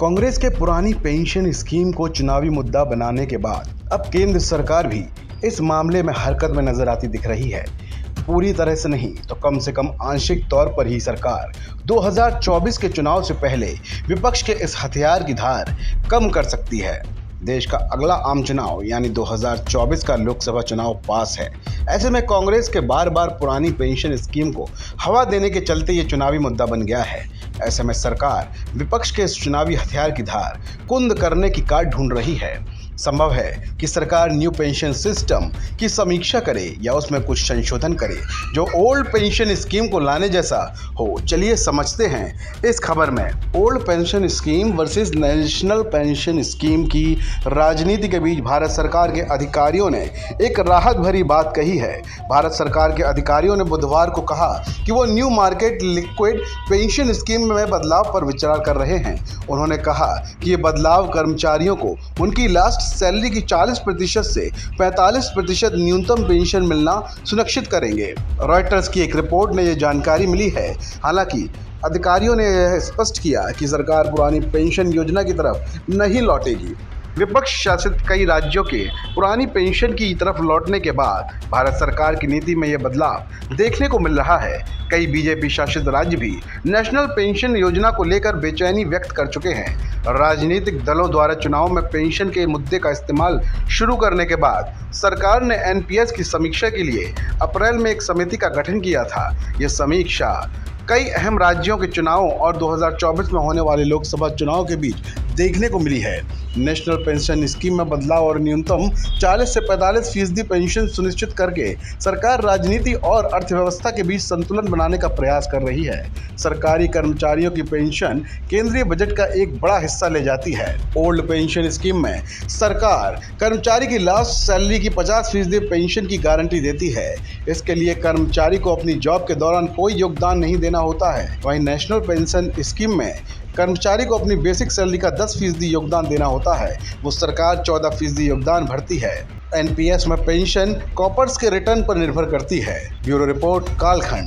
कांग्रेस के पुरानी pension scheme को चुनावी मुद्दा बनाने के बाद अब केंद्र सरकार भी इस मामले में हरकत में नजर आती दिख रही है। पूरी तरह से नहीं तो कम से कम आंशिक तौर पर ही सरकार 2024 के चुनाव से पहले विपक्ष के इस हथियार की धार कम कर सकती है। देश का अगला आम चुनाव यानी 2024 का लोकसभा चुनाव पास है। ऐसे में कांग्रेस के बार बार पुरानी पेंशन स्कीम को हवा देने के चलते ये चुनावी मुद्दा बन गया है। ऐसे में सरकार विपक्ष के इस चुनावी हथियार की धार कुंद करने की काट ढूंढ रही है। संभव है कि सरकार न्यू पेंशन सिस्टम की समीक्षा करे या उसमें कुछ संशोधन करे जो ओल्ड पेंशन स्कीम को लाने जैसा हो। चलिए समझते हैं इस खबर में। Old pension scheme versus national pension scheme की राजनीति के बीच भारत सरकार के अधिकारियों ने एक राहत भरी बात कही है। भारत सरकार के अधिकारियों ने बुधवार को कहा कि वो new market liquid pension scheme में बदलाव पर विचार कर रहे हैं। उन्होंने कहा कि ये बदलाव कर्मचारियों को उनकी लास्ट सैलरी की 40% से 45% न्यूनतम पेंशन मिलना सुनिश्चित करेंगे। रॉयटर्स की एक रिपोर्ट में ये जानकारी मिली है। हालांकि अधिकारियों ने यह स्पष्ट किया कि सरकार पुरानी पेंशन योजना की तरफ नहीं लौटेगी। विपक्ष शासित कई राज्यों के पुरानी पेंशन की तरफ लौटने के बाद भारत सरकार की नीति में यह बदलाव देखने को मिल रहा है। कई बीजेपी शासित राज्य भी नेशनल पेंशन योजना को लेकर बेचैनी व्यक्त कर चुके हैं। राजनीतिक दलों द्वारा चुनाव में पेंशन के मुद्दे का इस्तेमाल शुरू करने के बाद सरकार ने एनपीएस की समीक्षा के लिए अप्रैल में एक समिति का गठन किया था। यह समीक्षा कई अहम राज्यों के चुनावों और 2024 में होने वाले लोकसभा चुनाव के बीच देखने को मिली है। नेशनल पेंशन स्कीम में बदलाव और न्यूनतम 40 से 45% पेंशन सुनिश्चित करके सरकार राजनीति और अर्थव्यवस्था के बीच संतुलन बनाने का प्रयास कर रही है। सरकारी कर्मचारियों की पेंशन केंद्रीय बजट का एक बड़ा हिस्सा ले जाती है। ओल्ड पेंशन स्कीम में सरकार कर्मचारी की लास्ट सैलरी की 50% पेंशन की गारंटी देती है। इसके लिए कर्मचारी को अपनी जॉब के दौरान कोई योगदान नहीं देना होता है। वहीं नेशनल पेंशन स्कीम में कर्मचारी को अपनी बेसिक सैलरी का 10% योगदान देना होता है। वो सरकार 14% योगदान भरती है। एनपीएस में पेंशन कॉपर्स के रिटर्न पर निर्भर करती है। ब्यूरो रिपोर्ट, कालखंड।